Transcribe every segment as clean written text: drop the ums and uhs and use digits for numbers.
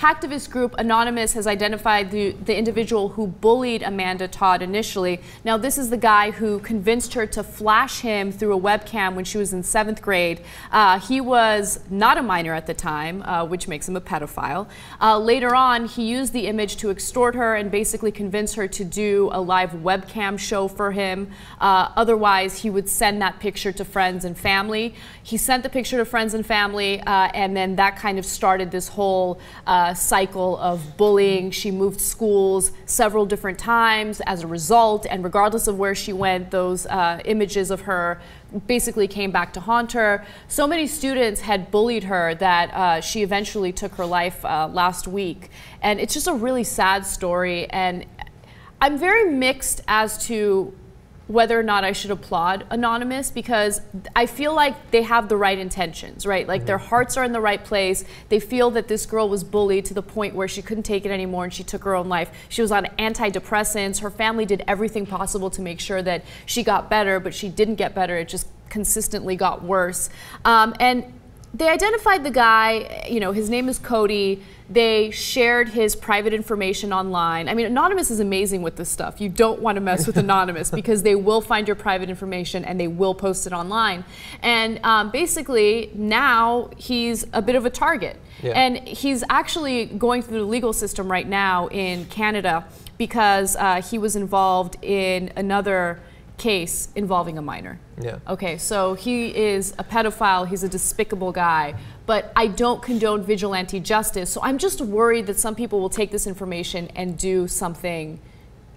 hacktivist group Anonymous has identified the individual who bullied Amanda Todd initially. Now, this is the guy who convinced her to flash him through a webcam when she was in 7th grade. He was not a minor at the time, which makes him a pedophile. Later on, he used the image to extort her and basically convince her to do a live webcam show for him. Otherwise, he would send that picture to friends and family. He sent the picture to friends and family, and then that kind of started this whole cycle of bullying. She moved schools several different times as a result, and regardless of where she went, those images of her basically came back to haunt her. So many students had bullied her that she eventually took her life last week. And it's just a really sad story, and I'm very mixed as to whether or not I should applaud Anonymous, because I feel like they have the right intentions, right? Like their hearts are in the right place. They feel that this girl was bullied to the point where she couldn't take it anymore and she took her own life. She was on antidepressants. Her family did everything possible to make sure that she got better, but she didn't get better. It just consistently got worse. And they identified the guy, you know, his name is Cody. They shared his private information online. I mean, Anonymous is amazing with this stuff. You don't want to mess with Anonymous because they will find your private information and they will post it online. And basically, now he's a bit of a target. Yeah. And he's actually going through the legal system right now in Canada because he was involved in another case involving a minor. Yeah. Okay, so he is a pedophile, he's a despicable guy, but I don't condone vigilante justice, so I'm just worried that some people will take this information and do something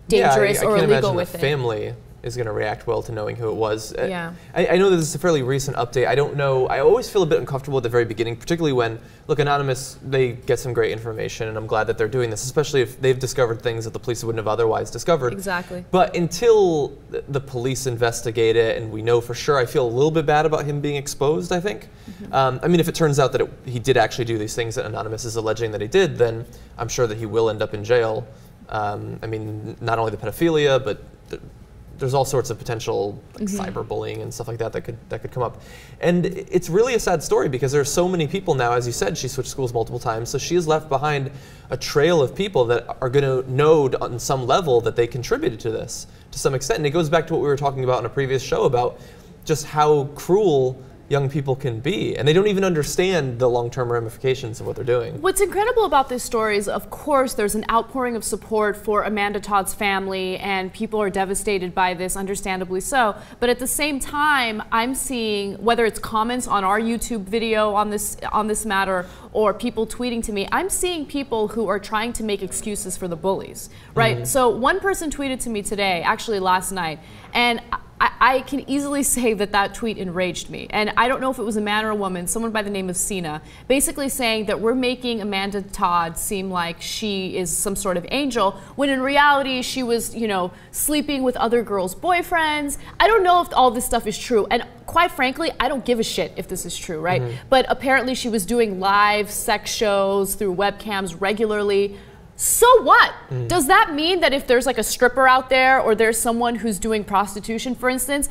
dangerous or illegal with it. Family is going to react well to knowing who it was. Yeah. I know that this is a fairly recent update. I don't know. I always feel a bit uncomfortable at the very beginning, particularly when, look, Anonymous, they get some great information, and I'm glad that they're doing this, especially if they've discovered things that the police wouldn't have otherwise discovered. Exactly. But until the police investigate it and we know for sure, I feel a little bit bad about him being exposed, I think. I mean, if it turns out that he did actually do these things that Anonymous is alleging that he did, then I'm sure that he will end up in jail. I mean, not only the pedophilia, but there's all sorts of potential like cyberbullying and stuff like that could come up. And it's really a sad story because there are so many people now, as you said, she switched schools multiple times, so she has left behind a trail of people that are going to know on some level that they contributed to this to some extent. And it goes back to what we were talking about in a previous show about just how cruel young people can be, and they don't even understand the long-term ramifications of what they're doing. What's incredible about this story is, of course, there's an outpouring of support for Amanda Todd's family, and people are devastated by this, understandably so. But at the same time, I'm seeing, whether it's comments on our YouTube video on this matter or people tweeting to me, I'm seeing people who are trying to make excuses for the bullies, right? So one person tweeted to me today, actually last night, and I can easily say that that tweet enraged me. And I don't know if it was a man or a woman, someone by the name of Sina, basically saying that we're making Amanda Todd seem like she is some sort of angel, when in reality she was, you know, sleeping with other girls' boyfriends. I don't know if all this stuff is true. And quite frankly, I don't give a shit if this is true, right? But apparently she was doing live sex shows through webcams regularly. So what? Does that mean that if there's like a stripper out there or there's someone who's doing prostitution, for instance,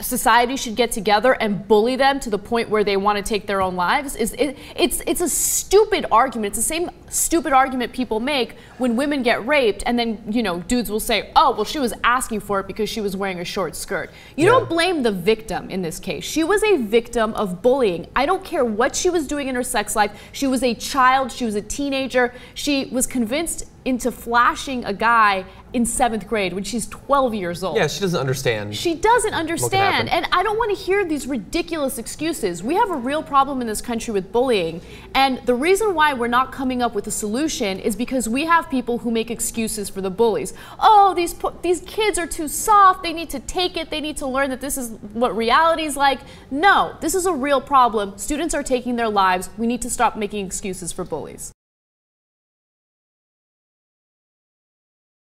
society should get together and bully them to the point where they want to take their own lives? It's a stupid argument. It's the same stupid argument people make when women get raped, and then, you know, dudes will say, oh, well, she was asking for it because she was wearing a short skirt. You don't blame the victim in this case. She was a victim of bullying. I don't care what she was doing in her sex life. She was a child. She was a teenager. She was convinced into flashing a guy in 7th grade when she's 12 years old. Yeah, she doesn't understand. She doesn't understand. And I don't want to hear these ridiculous excuses. We have a real problem in this country with bullying. And the reason why we're not coming up with a solution is because we have people who make excuses for the bullies. Oh, these kids are too soft. They need to take it. They need to learn that this is what reality is like. No, this is a real problem. Students are taking their lives. We need to stop making excuses for bullies.